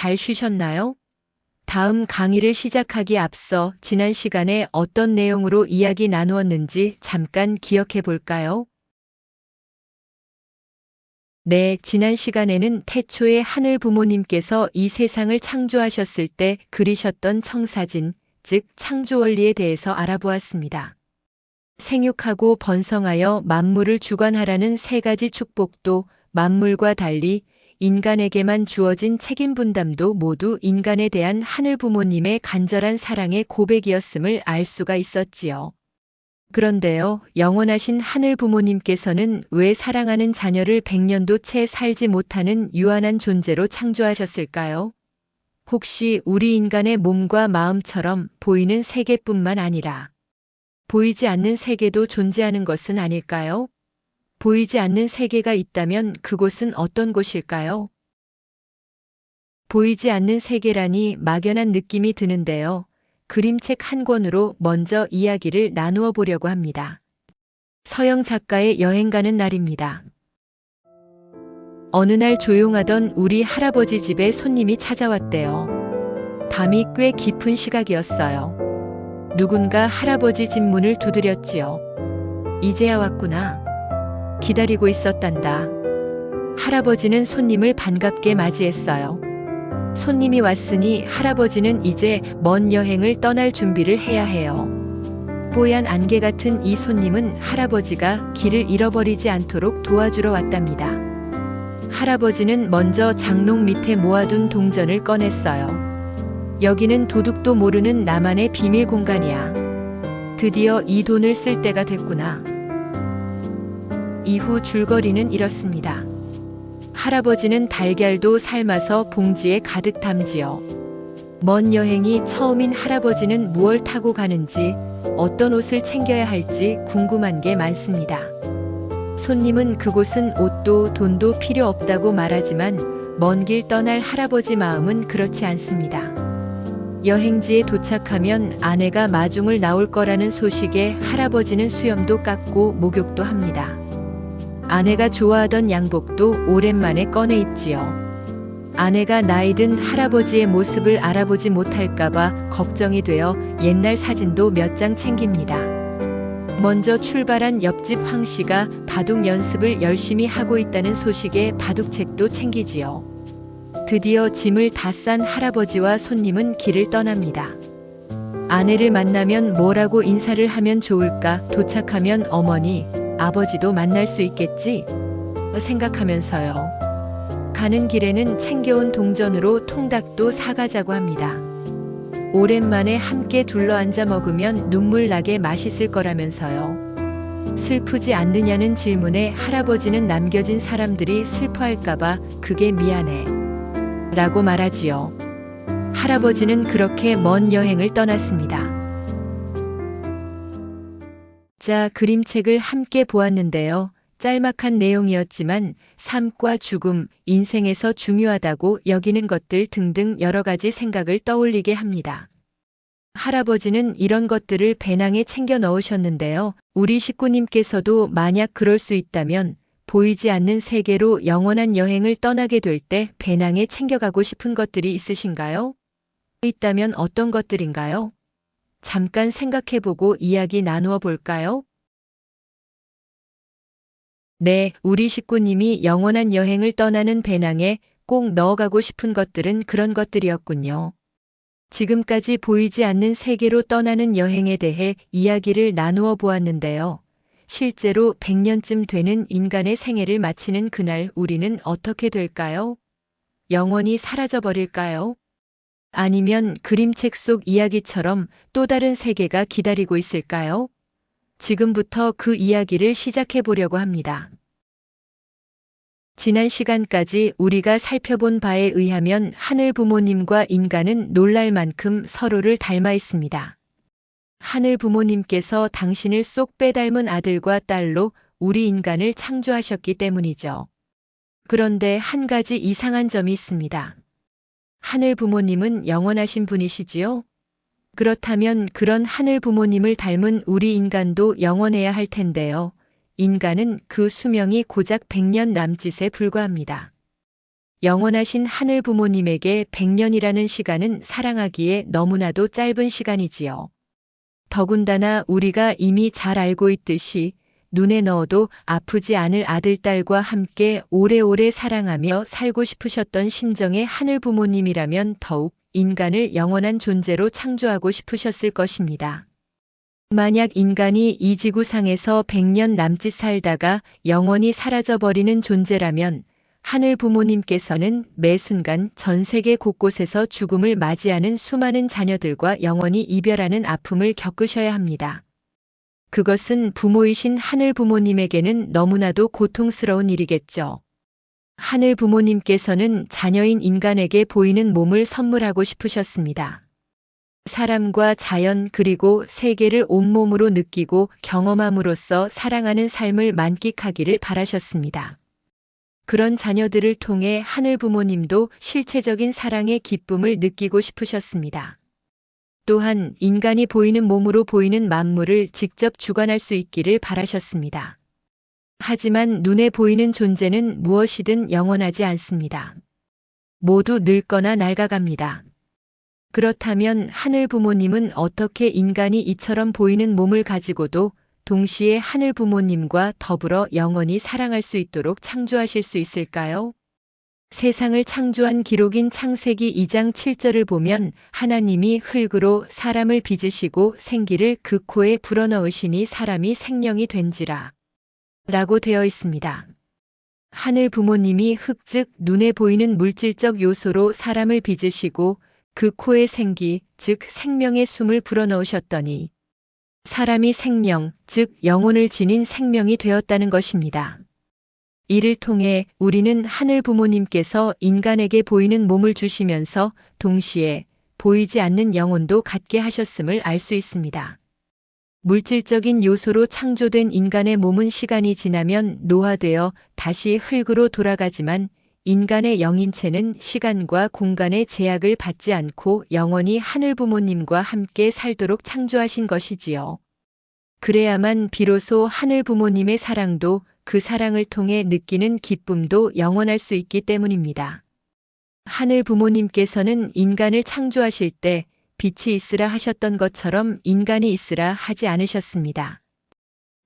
잘 쉬셨나요? 다음 강의를 시작하기 앞서 지난 시간에 어떤 내용으로 이야기 나누었는지 잠깐 기억해 볼까요? 네, 지난 시간에는 태초에 하늘 부모님께서 이 세상을 창조하셨을 때 그리셨던 청사진, 즉 창조 원리에 대해서 알아보았습니다. 생육하고 번성하여 만물을 주관하라는 세 가지 축복도 만물과 달리 인간에게만 주어진 책임 분담도 모두 인간에 대한 하늘 부모님의 간절한 사랑의 고백이었음을 알 수가 있었지요. 그런데요, 영원하신 하늘 부모님께서는 왜 사랑하는 자녀를 100년도 채 살지 못하는 유한한 존재로 창조하셨을까요? 혹시 우리 인간의 몸과 마음처럼 보이는 세계뿐만 아니라 보이지 않는 세계도 존재하는 것은 아닐까요? 보이지 않는 세계가 있다면 그곳은 어떤 곳일까요? 보이지 않는 세계라니 막연한 느낌이 드는데요. 그림책 한 권으로 먼저 이야기를 나누어 보려고 합니다. 서영 작가의 여행 가는 날입니다. 어느 날 조용하던 우리 할아버지 집에 손님이 찾아왔대요. 밤이 꽤 깊은 시각이었어요. 누군가 할아버지 집 문을 두드렸지요. 이제야 왔구나. 기다리고 있었단다. 할아버지는 손님을 반갑게 맞이했어요. 손님이 왔으니 할아버지는 이제 먼 여행을 떠날 준비를 해야 해요. 뽀얀 안개 같은 이 손님은 할아버지가 길을 잃어버리지 않도록 도와주러 왔답니다. 할아버지는 먼저 장롱 밑에 모아둔 동전을 꺼냈어요. 여기는 도둑도 모르는 나만의 비밀 공간이야. 드디어 이 돈을 쓸 때가 됐구나. 이후 줄거리는 이렇습니다. 할아버지는 달걀도 삶아서 봉지에 가득 담지요. 먼 여행이 처음인 할아버지는 무얼 타고 가는지, 어떤 옷을 챙겨야 할지 궁금한 게 많습니다. 손님은 그곳은 옷도 돈도 필요 없다고 말하지만 먼 길 떠날 할아버지 마음은 그렇지 않습니다. 여행지에 도착하면 아내가 마중을 나올 거라는 소식에 할아버지는 수염도 깎고 목욕도 합니다. 아내가 좋아하던 양복도 오랜만에 꺼내 입지요. 아내가 나이든 할아버지의 모습을 알아보지 못할까봐 걱정이 되어 옛날 사진도 몇 장 챙깁니다. 먼저 출발한 옆집 황 씨가 바둑 연습을 열심히 하고 있다는 소식에 바둑책도 챙기지요. 드디어 짐을 다 싼 할아버지와 손님은 길을 떠납니다. 아내를 만나면 뭐라고 인사를 하면 좋을까? 도착하면 어머니, 아버지도 만날 수 있겠지? 생각하면서요. 가는 길에는 챙겨온 동전으로 통닭도 사가자고 합니다. 오랜만에 함께 둘러앉아 먹으면 눈물 나게 맛있을 거라면서요. 슬프지 않느냐는 질문에 할아버지는 남겨진 사람들이 슬퍼할까봐 그게 미안해. 라고 말하지요. 할아버지는 그렇게 먼 여행을 떠났습니다. 자, 그림책을 함께 보았는데요. 짤막한 내용이었지만 삶과 죽음, 인생에서 중요하다고 여기는 것들 등등 여러 가지 생각을 떠올리게 합니다. 할아버지는 이런 것들을 배낭에 챙겨 넣으셨는데요. 우리 식구님께서도 만약 그럴 수 있다면 보이지 않는 세계로 영원한 여행을 떠나게 될 때 배낭에 챙겨가고 싶은 것들이 있으신가요? 있다면 어떤 것들인가요? 잠깐 생각해보고 이야기 나누어 볼까요? 네, 우리 식구님이 영원한 여행을 떠나는 배낭에 꼭 넣어가고 싶은 것들은 그런 것들이었군요. 지금까지 보이지 않는 세계로 떠나는 여행에 대해 이야기를 나누어 보았는데요. 실제로 100년쯤 되는 인간의 생애를 마치는 그날 우리는 어떻게 될까요? 영원히 사라져 버릴까요? 아니면 그림책 속 이야기처럼 또 다른 세계가 기다리고 있을까요? 지금부터 그 이야기를 시작해 보려고 합니다. 지난 시간까지 우리가 살펴본 바에 의하면 하늘 부모님과 인간은 놀랄 만큼 서로를 닮아 있습니다. 하늘 부모님께서 당신을 쏙 빼닮은 아들과 딸로 우리 인간을 창조하셨기 때문이죠. 그런데 한 가지 이상한 점이 있습니다. 하늘 부모님은 영원하신 분이시지요? 그렇다면 그런 하늘 부모님을 닮은 우리 인간도 영원해야 할 텐데요. 인간은 그 수명이 고작 100년 남짓에 불과합니다. 영원하신 하늘 부모님에게 100년이라는 시간은 사랑하기에 너무나도 짧은 시간이지요. 더군다나 우리가 이미 잘 알고 있듯이 눈에 넣어도 아프지 않을 아들, 딸과 함께 오래오래 사랑하며 살고 싶으셨던 심정의 하늘 부모님이라면 더욱 인간을 영원한 존재로 창조하고 싶으셨을 것입니다. 만약 인간이 이 지구상에서 100년 남짓 살다가 영원히 사라져버리는 존재라면 하늘 부모님께서는 매 순간 전 세계 곳곳에서 죽음을 맞이하는 수많은 자녀들과 영원히 이별하는 아픔을 겪으셔야 합니다. 그것은 부모이신 하늘 부모님에게는 너무나도 고통스러운 일이겠죠. 하늘 부모님께서는 자녀인 인간에게 보이는 몸을 선물하고 싶으셨습니다. 사람과 자연 그리고 세계를 온몸으로 느끼고 경험함으로써 사랑하는 삶을 만끽하기를 바라셨습니다. 그런 자녀들을 통해 하늘 부모님도 실체적인 사랑의 기쁨을 느끼고 싶으셨습니다. 또한 인간이 보이는 몸으로 보이는 만물을 직접 주관할 수 있기를 바라셨습니다. 하지만 눈에 보이는 존재는 무엇이든 영원하지 않습니다. 모두 늙거나 낡아갑니다. 그렇다면 하늘 부모님은 어떻게 인간이 이처럼 보이는 몸을 가지고도 동시에 하늘 부모님과 더불어 영원히 사랑할 수 있도록 창조하실 수 있을까요? 세상을 창조한 기록인 창세기 2장 7절을 보면 하나님이 흙으로 사람을 빚으시고 생기를 그 코에 불어넣으시니 사람이 생명이 된지라 라고 되어 있습니다. 하늘 부모님이 흙 즉 눈에 보이는 물질적 요소로 사람을 빚으시고 그 코에 생기 즉 생명의 숨을 불어넣으셨더니 사람이 생명, 즉 영혼을 지닌 생명이 되었다는 것입니다. 이를 통해 우리는 하늘 부모님께서 인간에게 보이는 몸을 주시면서 동시에 보이지 않는 영혼도 갖게 하셨음을 알 수 있습니다. 물질적인 요소로 창조된 인간의 몸은 시간이 지나면 노화되어 다시 흙으로 돌아가지만 인간의 영인체는 시간과 공간의 제약을 받지 않고 영원히 하늘 부모님과 함께 살도록 창조하신 것이지요. 그래야만 비로소 하늘 부모님의 사랑도 그 사랑을 통해 느끼는 기쁨도 영원할 수 있기 때문입니다. 하늘 부모님께서는 인간을 창조하실 때 빛이 있으라 하셨던 것처럼 인간이 있으라 하지 않으셨습니다.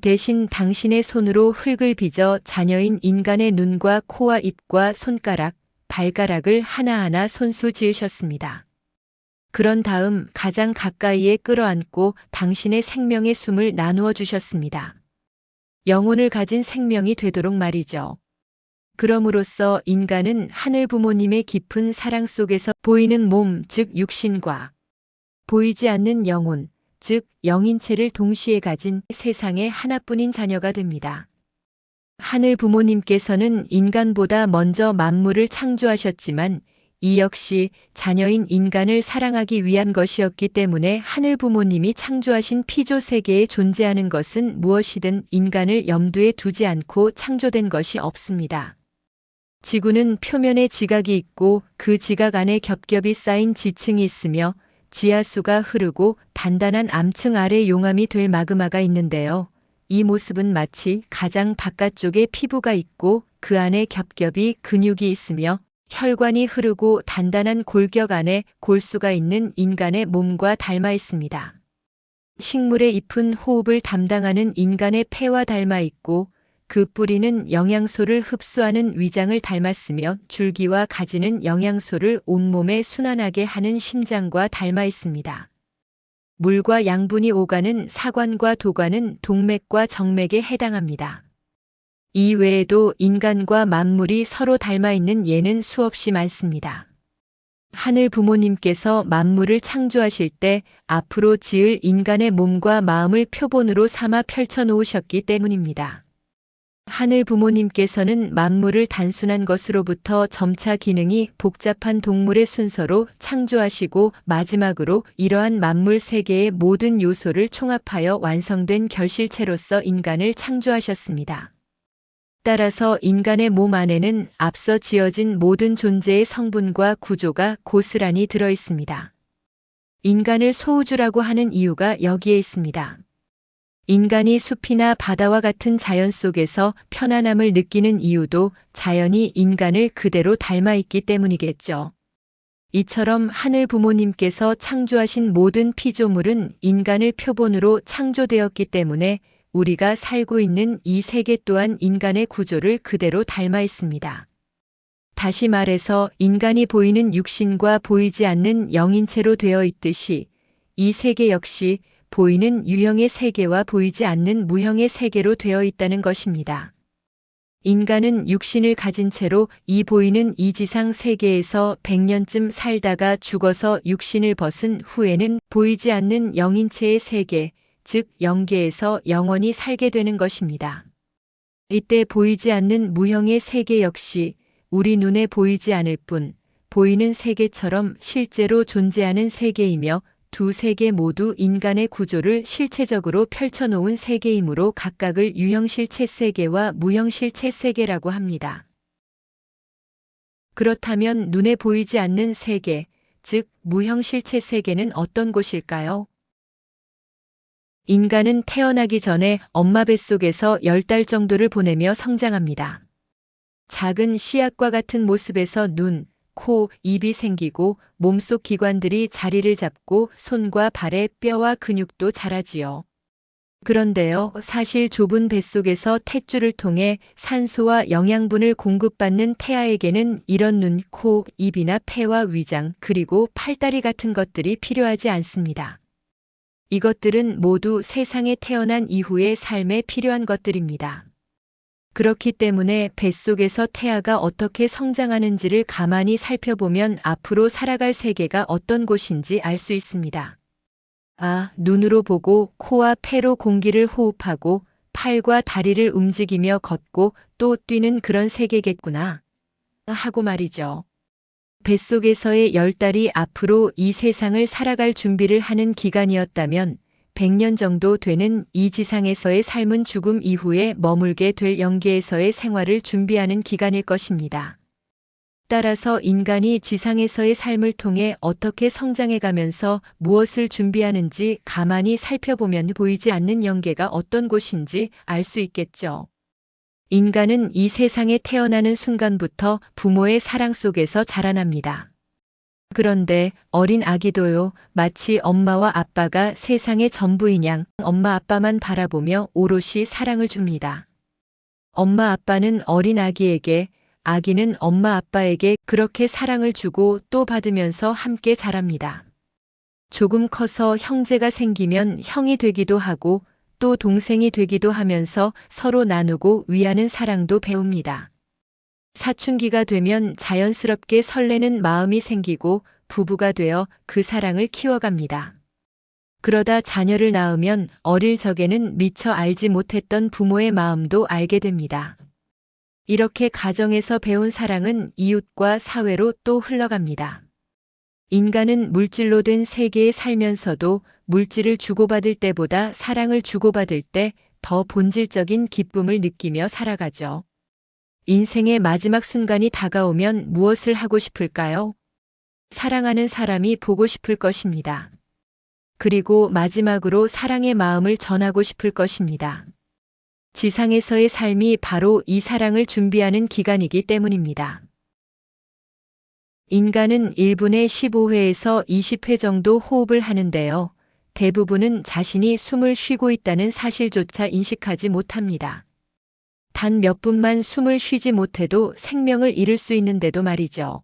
대신 당신의 손으로 흙을 빚어 자녀인 인간의 눈과 코와 입과 손가락, 발가락을 하나하나 손수 지으셨습니다. 그런 다음 가장 가까이에 끌어안고 당신의 생명의 숨을 나누어 주셨습니다. 영혼을 가진 생명이 되도록 말이죠. 그럼으로써 인간은 하늘 부모님의 깊은 사랑 속에서 보이는 몸, 즉 육신과 보이지 않는 영혼, 즉 영인체를 동시에 가진 세상의 하나뿐인 자녀가 됩니다. 하늘 부모님께서는 인간보다 먼저 만물을 창조하셨지만 이 역시 자녀인 인간을 사랑하기 위한 것이었기 때문에 하늘 부모님이 창조하신 피조 세계에 존재하는 것은 무엇이든 인간을 염두에 두지 않고 창조된 것이 없습니다. 지구는 표면에 지각이 있고 그 지각 안에 겹겹이 쌓인 지층이 있으며 지하수가 흐르고 단단한 암층 아래 용암이 될 마그마가 있는데요. 이 모습은 마치 가장 바깥쪽에 피부가 있고 그 안에 겹겹이 근육이 있으며 혈관이 흐르고 단단한 골격 안에 골수가 있는 인간의 몸과 닮아 있습니다. 식물의 잎은 호흡을 담당하는 인간의 폐와 닮아 있고 그 뿌리는 영양소를 흡수하는 위장을 닮았으며 줄기와 가지는 영양소를 온몸에 순환하게 하는 심장과 닮아 있습니다. 물과 양분이 오가는 사관과 도관은 동맥과 정맥에 해당합니다. 이 외에도 인간과 만물이 서로 닮아 있는 예는 수없이 많습니다. 하늘 부모님께서 만물을 창조하실 때 앞으로 지을 인간의 몸과 마음을 표본으로 삼아 펼쳐 놓으셨기 때문입니다. 하늘 부모님께서는 만물을 단순한 것으로부터 점차 기능이 복잡한 동물의 순서로 창조하시고 마지막으로 이러한 만물 세계의 모든 요소를 총합하여 완성된 결실체로서 인간을 창조하셨습니다. 따라서 인간의 몸 안에는 앞서 지어진 모든 존재의 성분과 구조가 고스란히 들어 있습니다. 인간을 소우주라고 하는 이유가 여기에 있습니다. 인간이 숲이나 바다와 같은 자연 속에서 편안함을 느끼는 이유도 자연이 인간을 그대로 닮아 있기 때문이겠죠. 이처럼 하늘 부모님께서 창조하신 모든 피조물은 인간을 표본으로 창조되었기 때문에 우리가 살고 있는 이 세계 또한 인간의 구조를 그대로 닮아 있습니다. 다시 말해서 인간이 보이는 육신과 보이지 않는 영인체로 되어 있듯이 이 세계 역시 보이는 유형의 세계와 보이지 않는 무형의 세계로 되어 있다는 것입니다. 인간은 육신을 가진 채로 이 보이는 이 지상 세계에서 100년쯤 살다가 죽어서 육신을 벗은 후에는 보이지 않는 영인체의 세계, 즉 영계에서 영원히 살게 되는 것입니다. 이때 보이지 않는 무형의 세계 역시 우리 눈에 보이지 않을 뿐 보이는 세계처럼 실제로 존재하는 세계이며 두 세계 모두 인간의 구조를 실체적으로 펼쳐놓은 세계이므로 각각을 유형실체 세계와 무형실체 세계라고 합니다. 그렇다면 눈에 보이지 않는 세계, 즉 무형실체 세계는 어떤 곳일까요? 인간은 태어나기 전에 엄마 뱃속에서 10달 정도를 보내며 성장합니다. 작은 씨앗과 같은 모습에서 눈, 코, 입이 생기고 몸속 기관들이 자리를 잡고 손과 발의 뼈와 근육도 자라지요. 그런데요, 사실 좁은 뱃속에서 탯줄을 통해 산소와 영양분을 공급받는 태아에게는 이런 눈, 코, 입이나 폐와 위장, 그리고 팔다리 같은 것들이 필요하지 않습니다. 이것들은 모두 세상에 태어난 이후의 삶에 필요한 것들입니다. 그렇기 때문에 뱃속에서 태아가 어떻게 성장하는지를 가만히 살펴보면 앞으로 살아갈 세계가 어떤 곳인지 알 수 있습니다. 아, 눈으로 보고 코와 폐로 공기를 호흡하고 팔과 다리를 움직이며 걷고 또 뛰는 그런 세계겠구나 하고 말이죠. 뱃속에서의 10달이 앞으로 이 세상을 살아갈 준비를 하는 기간이었다면 100년 정도 되는 이 지상에서의 삶은 죽음 이후에 머물게 될 영계에서의 생활을 준비하는 기간일 것입니다. 따라서 인간이 지상에서의 삶을 통해 어떻게 성장해가면서 무엇을 준비하는지 가만히 살펴보면 보이지 않는 영계가 어떤 곳인지 알 수 있겠죠. 인간은 이 세상에 태어나는 순간부터 부모의 사랑 속에서 자라납니다. 그런데 어린 아기도요, 마치 엄마와 아빠가 세상의 전부인 양 엄마 아빠만 바라보며 오롯이 사랑을 줍니다. 엄마 아빠는 어린 아기에게, 아기는 엄마 아빠에게 그렇게 사랑을 주고 또 받으면서 함께 자랍니다. 조금 커서 형제가 생기면 형이 되기도 하고 또 동생이 되기도 하면서 서로 나누고 위하는 사랑도 배웁니다. 사춘기가 되면 자연스럽게 설레는 마음이 생기고 부부가 되어 그 사랑을 키워갑니다. 그러다 자녀를 낳으면 어릴 적에는 미처 알지 못했던 부모의 마음도 알게 됩니다. 이렇게 가정에서 배운 사랑은 이웃과 사회로 또 흘러갑니다. 인간은 물질로 된 세계에 살면서도 물질을 주고받을 때보다 사랑을 주고받을 때 더 본질적인 기쁨을 느끼며 살아가죠. 인생의 마지막 순간이 다가오면 무엇을 하고 싶을까요? 사랑하는 사람이 보고 싶을 것입니다. 그리고 마지막으로 사랑의 마음을 전하고 싶을 것입니다. 지상에서의 삶이 바로 이 사랑을 준비하는 기간이기 때문입니다. 인간은 1분에 15회에서 20회 정도 호흡을 하는데요. 대부분은 자신이 숨을 쉬고 있다는 사실조차 인식하지 못합니다. 단 몇 분만 숨을 쉬지 못해도 생명을 잃을 수 있는데도 말이죠.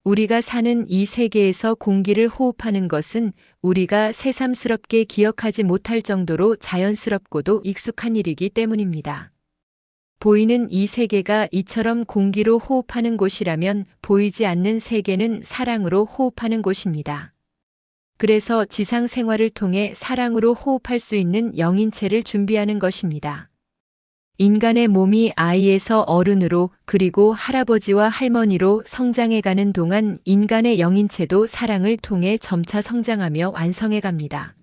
우리가 사는 이 세계에서 공기를 호흡하는 것은 우리가 새삼스럽게 기억하지 못할 정도로 자연스럽고도 익숙한 일이기 때문입니다. 보이는 이 세계가 이처럼 공기로 호흡하는 곳이라면 보이지 않는 세계는 사랑으로 호흡하는 곳입니다. 그래서 지상 생활을 통해 사랑으로 호흡할 수 있는 영인체를 준비하는 것입니다. 인간의 몸이 아이에서 어른으로 그리고 할아버지와 할머니로 성장해가는 동안 인간의 영인체도 사랑을 통해 점차 성장하며 완성해갑니다.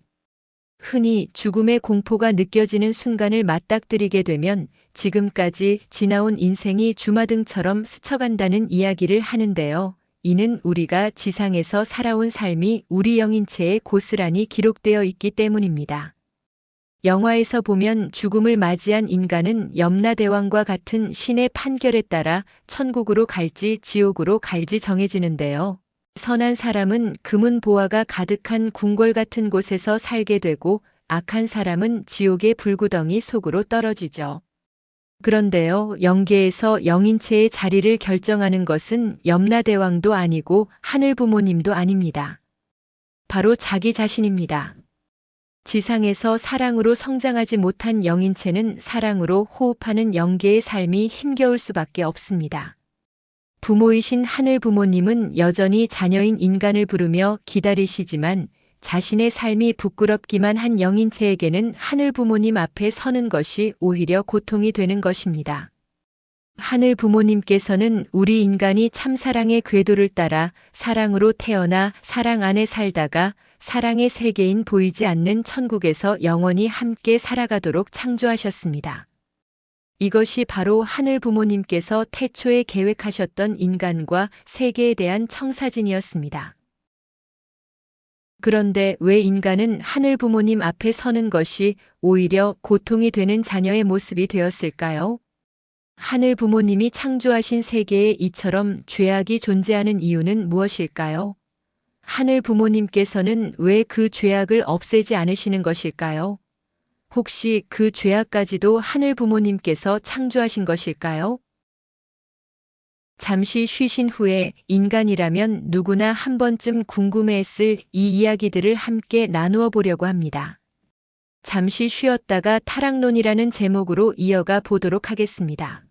흔히 죽음의 공포가 느껴지는 순간을 맞닥뜨리게 되면 지금까지 지나온 인생이 주마등처럼 스쳐간다는 이야기를 하는데요. 이는 우리가 지상에서 살아온 삶이 우리 영인체에 고스란히 기록되어 있기 때문입니다. 영화에서 보면 죽음을 맞이한 인간은 염라대왕과 같은 신의 판결에 따라 천국으로 갈지 지옥으로 갈지 정해지는데요. 선한 사람은 금은 보화가 가득한 궁궐 같은 곳에서 살게 되고 악한 사람은 지옥의 불구덩이 속으로 떨어지죠. 그런데요, 영계에서 영인체의 자리를 결정하는 것은 염라대왕도 아니고 하늘 부모님도 아닙니다. 바로 자기 자신입니다. 지상에서 사랑으로 성장하지 못한 영인체는 사랑으로 호흡하는 영계의 삶이 힘겨울 수밖에 없습니다. 부모이신 하늘 부모님은 여전히 자녀인 인간을 부르며 기다리시지만 자신의 삶이 부끄럽기만 한 영인체에게는 하늘 부모님 앞에 서는 것이 오히려 고통이 되는 것입니다. 하늘 부모님께서는 우리 인간이 참사랑의 궤도를 따라 사랑으로 태어나 사랑 안에 살다가 사랑의 세계인 보이지 않는 천국에서 영원히 함께 살아가도록 창조하셨습니다. 이것이 바로 하늘 부모님께서 태초에 계획하셨던 인간과 세계에 대한 청사진이었습니다. 그런데 왜 인간은 하늘 부모님 앞에 서는 것이 오히려 고통이 되는 자녀의 모습이 되었을까요? 하늘 부모님이 창조하신 세계에 이처럼 죄악이 존재하는 이유는 무엇일까요? 하늘 부모님께서는 왜 그 죄악을 없애지 않으시는 것일까요? 혹시 그 죄악까지도 하늘 부모님께서 창조하신 것일까요? 잠시 쉬신 후에 인간이라면 누구나 한 번쯤 궁금해했을 이 이야기들을 함께 나누어 보려고 합니다. 잠시 쉬었다가 타락론이라는 제목으로 이어가 보도록 하겠습니다.